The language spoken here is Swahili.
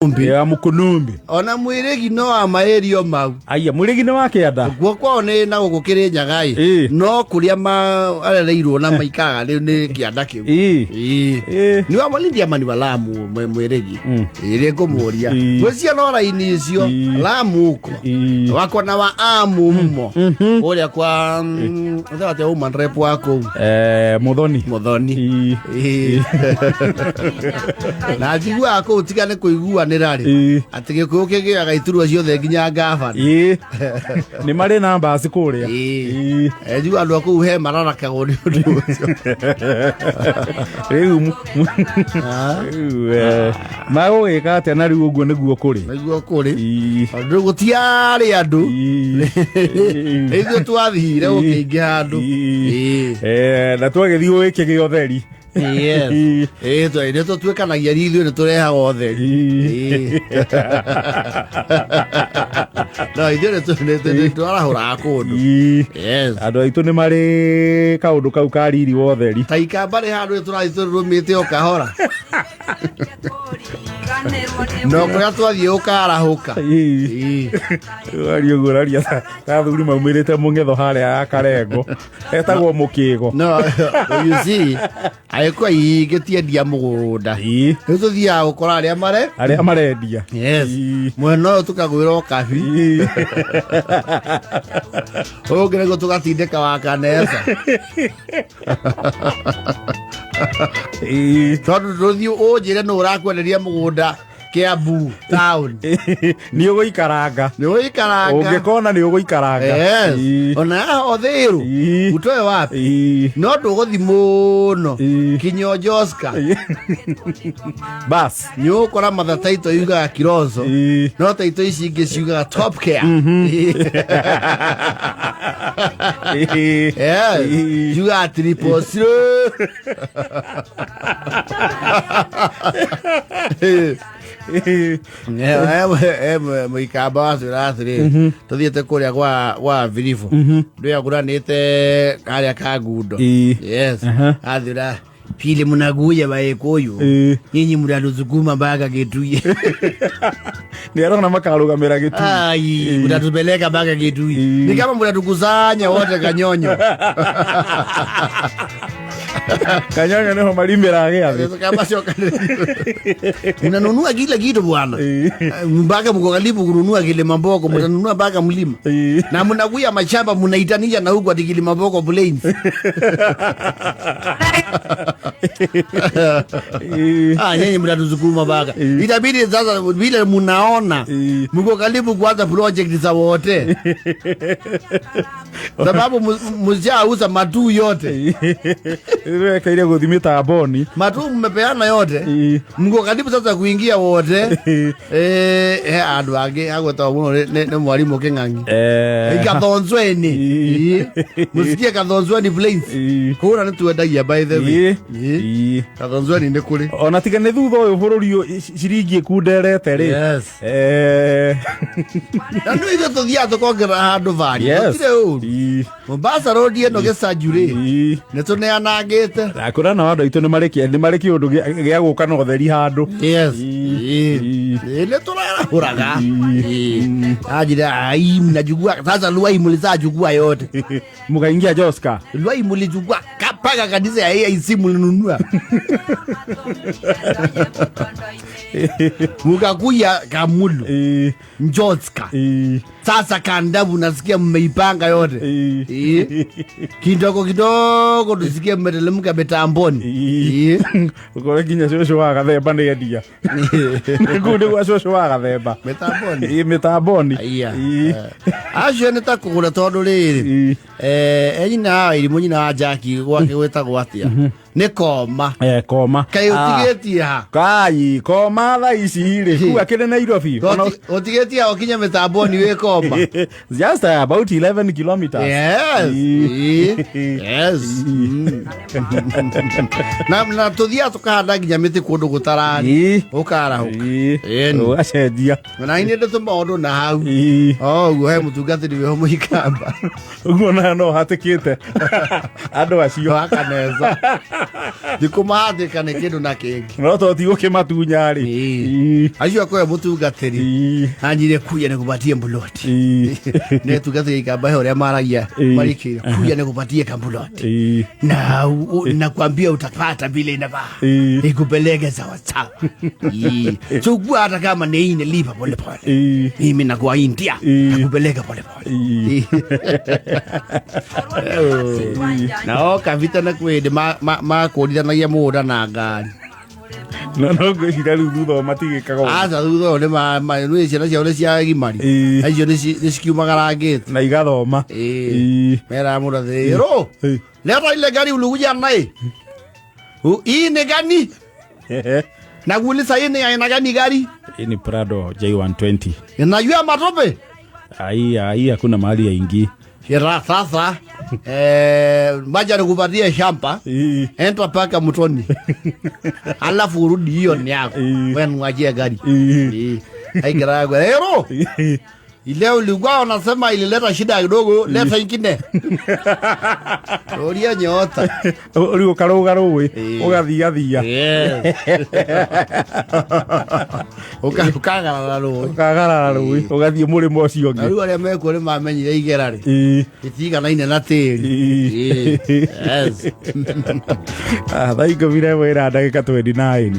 mukunumbi ya mukunumbi ona mwirigi no amaerio mau aya mwirigi no wake ada guo kwao ni na gukukire nyagai no kuria ma arereirwo na maikaga ni kianda kiu ni wa malindia mani walamu mwirigi ire ngumuria gwecia no raini icio lamu uko wako na wa amu mmo uria kwa ndate human rep wako muthoni na jigua ako utigane kuiguanira ri atige kukigiaga iturwa ciothe nginya ngabana ni mari namba cikuria jigua andu aku he mararakago ni undu riu mago ikate na riu uguo niguo kuri andu gutiari andu igu twathire ukiingia andu na twagithio iki giotheri yes ine to twekanagia rithu ni tureha otheri no ithire tu turahura akundu yes andu aitu ni mari kaundu kau kariri wotheri taika bari handu turarumite okahora no kwa twathie ukarahuka ario guraria ta thuri maumirite mungetho haria akarengo etagwo mukigo no you see aiko igetie ndia mugunda tuthia gukora aria marendia yes mweno tukagwira kafi ogere tugatindeka wakanesa tondu ruthio ujire no urakwenderia mugunda Kiambu town ni uguikaranga ungikona ni uguikaranga yes ona othiru utoe wapi no nduguthi muno Kinyojoska bas ni ukora matha taito yuga Kirozo no taito ici ingi ciuga Top Care yuga Triple Zero muikamba wacurathiri tuthiete kuria gwa Virifu ndio aguranite aria ka ngundo yes athira pili munaguya baekuyu nyinyi muraruzuguma baga getuye ni arona makarugamira gitu ai muratupeleka baga getuye ni kama muratukuzanya wote kanyonyo kanyonyo neho malimira gea kama sio unanunua kila kitu bwana mpaka mko karibu kununua kile mamboko mtanunua mpaka mlima na mnakuya mashamba mnaitanisha na huko atikili mamboko plains nyinyi mtatuzukuma baka itabidi sasa vile mnaona mko karibu kuanza project za wote sababu mjauza matu yote kaile kuthimita boni matu mmepeana yote mko karibu sasa kuingia wote andu age agweta muno ne mwalimu King'ang'i Kathonzweni musikie Kathonzweni plains kuna ni tuendagia by the way Kathonzweni ni kuri ona tigane thutha uyu bururi ciringi kunderete ri yes ndu ithe tuthia tukongera handu vari gutire uru Mombasa road eno gecajure ne tuneanangite akura na wandu itu ni mariki undu gia guka no theri handu yes ne turahuraga ajira ai mnajugua sasa luai mulizajugua yote mukaingia Joska luai mulijugua kapaka kanisa ya AIC mulinunua mukakuya Kamulu Joska sasa kandabu nasikia mmeipanga yote kidogo tusikie mmetelemka Betamboni ukore kinya shosho wa gathemba ni endia nikundi gwa shosho wa gathemba Betamboni acio ni ta kugura tondu riri enyina iri munyina wa Jackie gwake gwetagwo atia ni Koma Koma kai utigetie ha kai Koma tha ici ri ku akire Nairobi utigetie okinya Betamboni we Koma Goma. Just about 11 kilometers. Yes. Yes. Na tuthia tukahanda nginya miti kundu gutarani. Ukarahuka. Ugacenjia. Na ini ndeto maundu na hau. Uguo he mutungatiri we muikamba. Uguo na no hatikite. Andu acio akaneza. Ndikumathika ni kindu na kingi. No to ti gukimatunya ri. Acio akwe mutungatiri. Anjire kuya ne kubatie mbuloti. Ne tugatiri ikamba he uria maragia. Marikire kuya ne kubatie kambuloti. Na nakwambia utapata vile inafaa. Ikupeleke sawa sawa. Chukua hata kama ni ine lipa pole pole. Mimi nakuwa India nakupeleka pole pole. Na kavita na kwende ma kodithanagia muda na ngari. No ngwicira riu thutha matigikaga aca thutha ni nä ciana ciao nä ciagimari acio nä cikiumagarangä na igathoma mera må rathä ro netaile ngari ulugujana hii ni gani na kuuliza hii ni aina gani gari? Hii ni Prado J120. Inajua matope? Hii hakuna mahali ya ingi. Shira sasa maja nikupatie shamba enta paka mtoni alafu urudi hiyo ni yako wewe mwachie gari haikira yako hero ile ulikuwa unasema ilileta shida kidogo leta ingine oria nyota uri ukarugaruwe ugathia ukagara ruwe ugathie murimo ucio ngi ari aria meko ni mamenyire igera ri itiga na ine na tiri yes thaiko vile wera ndagika 29